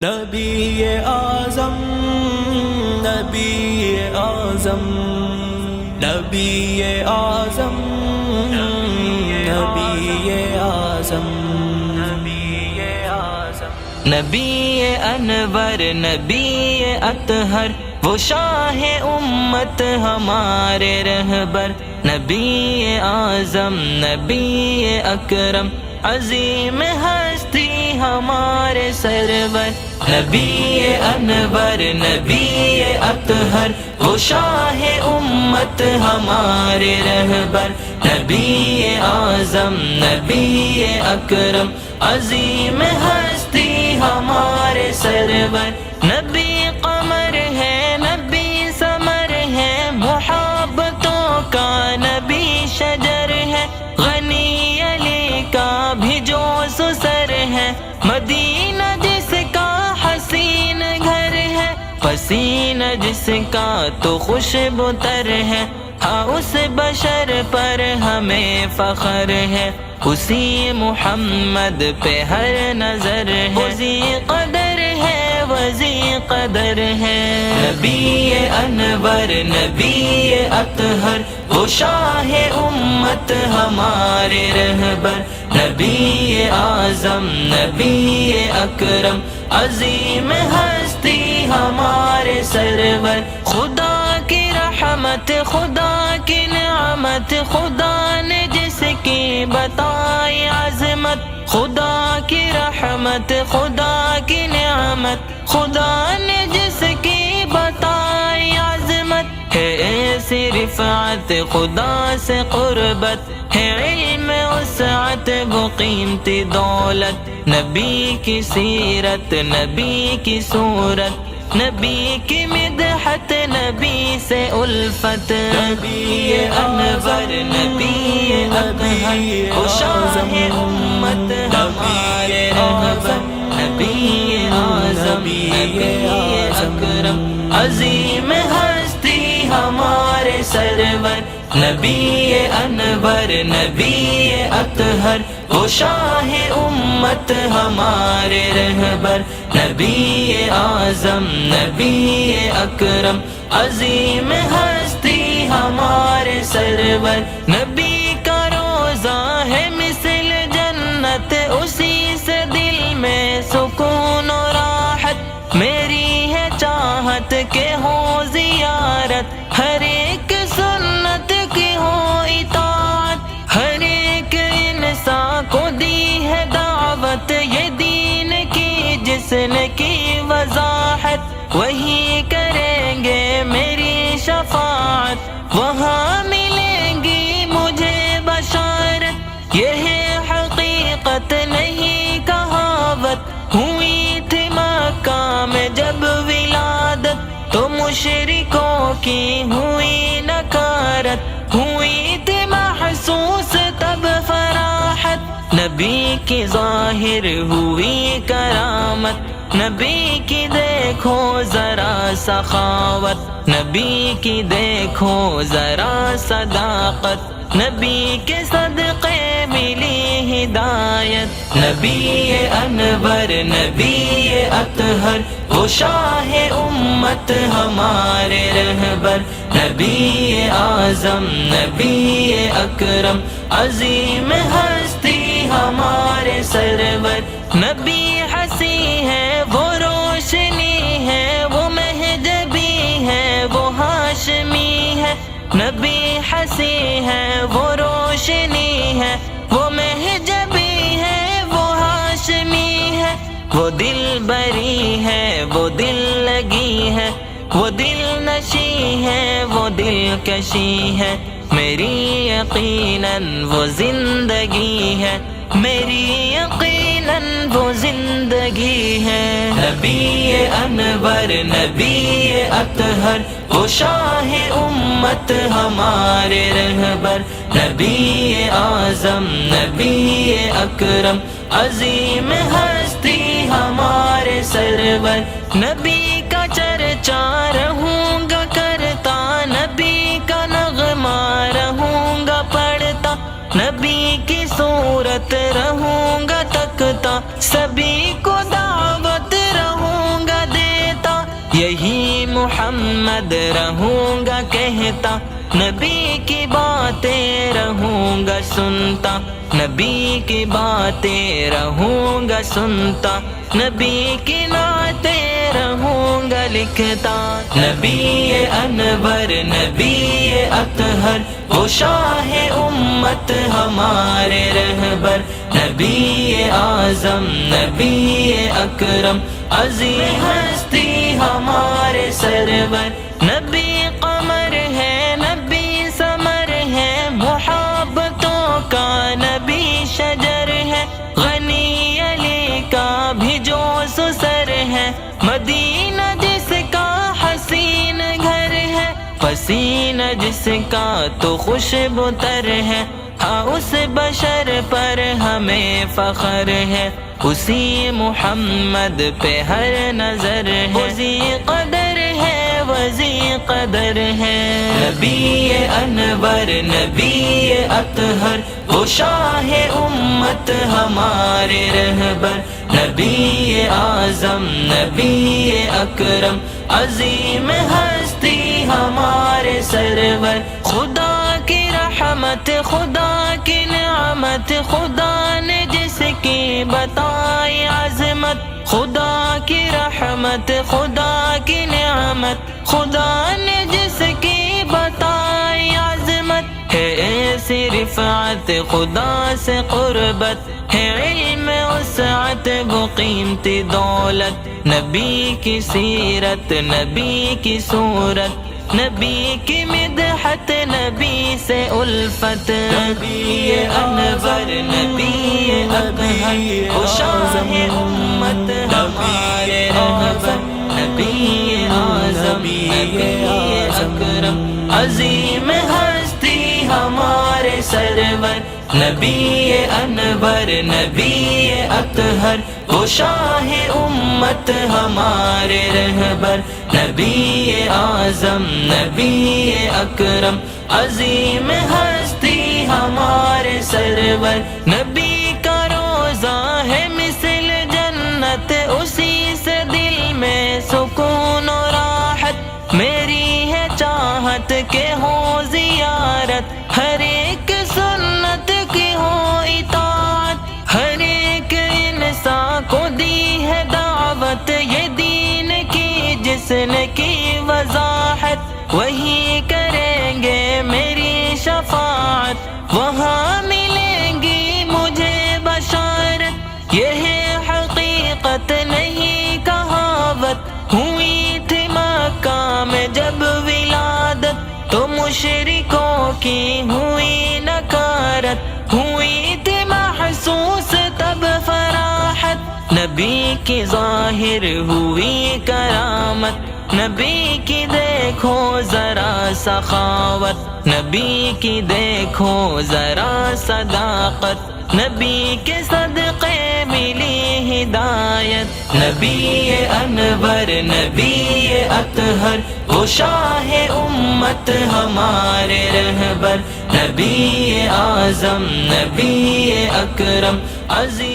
نبی اعظم نبی اعظم نبی اعظم نبی اعظم نبی اعظم نبی انور نبی اطہر وہ شاہ امت ہمارے رہبر، نبی اعظم نبی اکرم عظیم ہستی ہمارے سرور، نبی انور نبی اطہر وہ شاہ امت ہمارے رہبر، نبی اعظم نبی اکرم عظیم ہستی ہمارے سرور، نبی قمر ہے نبی ثمر ہے محبتوں کا نبی شجر ہے، غنی علی کا بھی جو سسر ہے، مدینہ جس کا حسین گھر ہے، پسینہ جس کا تو خوشبو تر ہے، ہاں اس بشر پر ہمیں فخر ہے، اسی محمد پہ ہر نظر ہے، وزی قدر ہے وزی قدر ہے، نبی انور نبی اطہر وہ شاہ امت ہمارے رہبر، نبی اعظم نبی اکرم عظیم ہستی ہمارے سرور، خدا کی رحمت خدا کی نعمت خدا نے جس کی بتائی عظمت، خدا کی رحمت خدا کی نعمت خدا نے جس کی بتائی عظمت، ہے ایسی رفعت خدا سے قربت، ہے علم وسعت وہ قیمتی دولت، نبی کی سیرت نبی کی صورت، نبی کی مدحت نبی سے الفت، نبی انور نبی اطہر وہ شاہ امت ہمارے رہبر، نبی اعظم نبی اکرم عظیم ہستی ہمارے سرور، نبی انور نبی اطہر وہ شاہ امت ہمارے رہبر، نبی اعظم نبی اکرم عظیم ہستی ہمارے سرور، نبی کا روزہ ہے مثل جنت اسی سے دل میں سکون و راحت، میری ہے چاہت کہ ہو زیارت، ہر ایک سنت کی ہو اطاعت، ہر ایک انسان کو دی ہے دعوت، یہ دین کی جس نے کی وضاحت، وہی کریں گے میری شفاعت، وہاں ملیں گی مجھے بشارت، یہ ہے حقیقت نہیں کہاوت، ہوئی تھی مکہ میں جب ولادت تو مشرکوں کی ہوئی نکارت، ہوئی تھی محسوس تب فراحت، نبی کی ظاہر ہوئی کرامت، نبی کی دیکھو ذرا سخاوت، نبی کی دیکھو ذرا صداقت، نبی کے صدقے ملی ہدایت، نبی انور نبی اطہر وہ شاہ امت ہمارے رہبر، نبی اعظم نبی اکرم عظیم ہستی ہمارے سرور، نبی ہنسی ہے وہ روشنی ہے وہ مہجبی ہے وہ ہاشمی ہے، نبی ہنسی ہے وہ روشنی ہے وہ مہجبی ہے وہ ہاشمی ہے، وہ دل بری ہے وہ دل لگی ہے وہ دل نشی ہے وہ دل کشی ہے، میری یقیناً وہ زندگی ہے میری یقیناً وہ زندگی ہے، نبی انور نبی اطہر وہ شاہ امت ہمارے رہبر، نبی اعظم نبی اکرم عظیم ہستی ہمارے سرور، نبی کا چرچا رہوں گا کرتا، نبی کا نغمہ رہوں گا پڑھتا، نبی کی صورت رہوں گا تکتا، سبھی کو دعوت رہوں یہی محمد رہوں گا کہتا، نبی کی باتیں رہوں گا سنتا، نبی کی باتیں رہوں گا سنتا، نبی کی نعتیں رہوں گا لکھتا۔ نبی انور نبی اطہر وہ شاہ امت ہمارے رہبر، نبی اعظم نبی اکرم عظیم ہستی ہمارے سرور، نبی قمر ہے نبی ثمر ہے محبتوں کا نبی شجر ہے، غنی علی کا بھی جو سسر ہے، مدینہ جس کا حسین گھر ہے، پسینہ جس کا تو خوشبو تر ہے، ہاں اس بشر پر ہمیں فخر ہے، اسی محمد پہ ہر نظر ہے، وزی قدر ہے وزی قدر ہے۔ نبی انور نبی اطہر وہ شاہ امت ہمارے رہبر، نبی اعظم نبی اکرم عظیم ہستی ہمارے سرور، خدا کی رحمت خدا کی نعمت، خدا نے جس کی بتائی عظمت، خدا کی رحمت خدا کی نعمت، خدا نے جس کی بتائی عظمت، ہے ایسی رفعت خدا سے قربت، ہے علم وسعت وہ قیمتی دولت، نبی کی سیرت نبی کی صورت، نبی کی مدحت نبی سے الفت، نبی انور نبی اطہر وہ شاہ امت ہمارے رہبر، نبی اعظم نبی اکرم عظیم ہستی ہمارے سرور، نبی انور نبی اطہر وہ شاہ امت ہمارے رہبر، نبی اعظم نبی اکرم عظیم ہستی ہمارے سرور، نبی کا روزہ ہے مثل جنت، اسی سے دل میں سکون و راحت، میری ہے چاہت کہ ہو زیارت، ہر ایک سنت کی ہو اطاعت، ہر ایک انسان کو دی ہے دعوت، یہ دین کی جس نے کی وضاحت، وہی کریں گے میری شفاعت، وہاں ملیں گی مجھے بشارت، یہ ہے حقیقت نہیں کہاوت، ہوئی تھی مکہ میں جب ولادت، تو مشرکوں کی ہوئی نکارت، ہوئی تھی محسوس تب فراحت، نبی کی ظاہر ہوئی کرامت، نبی کی دیکھو ذرا سخاوت، نبی کی دیکھو ذرا صداقت، نبی کے صدقے ملی ہدایت، نبی انور نبی اطہر وہ شاہ امت ہمارے رہبر، نبی اعظم نبی اکرم عظیم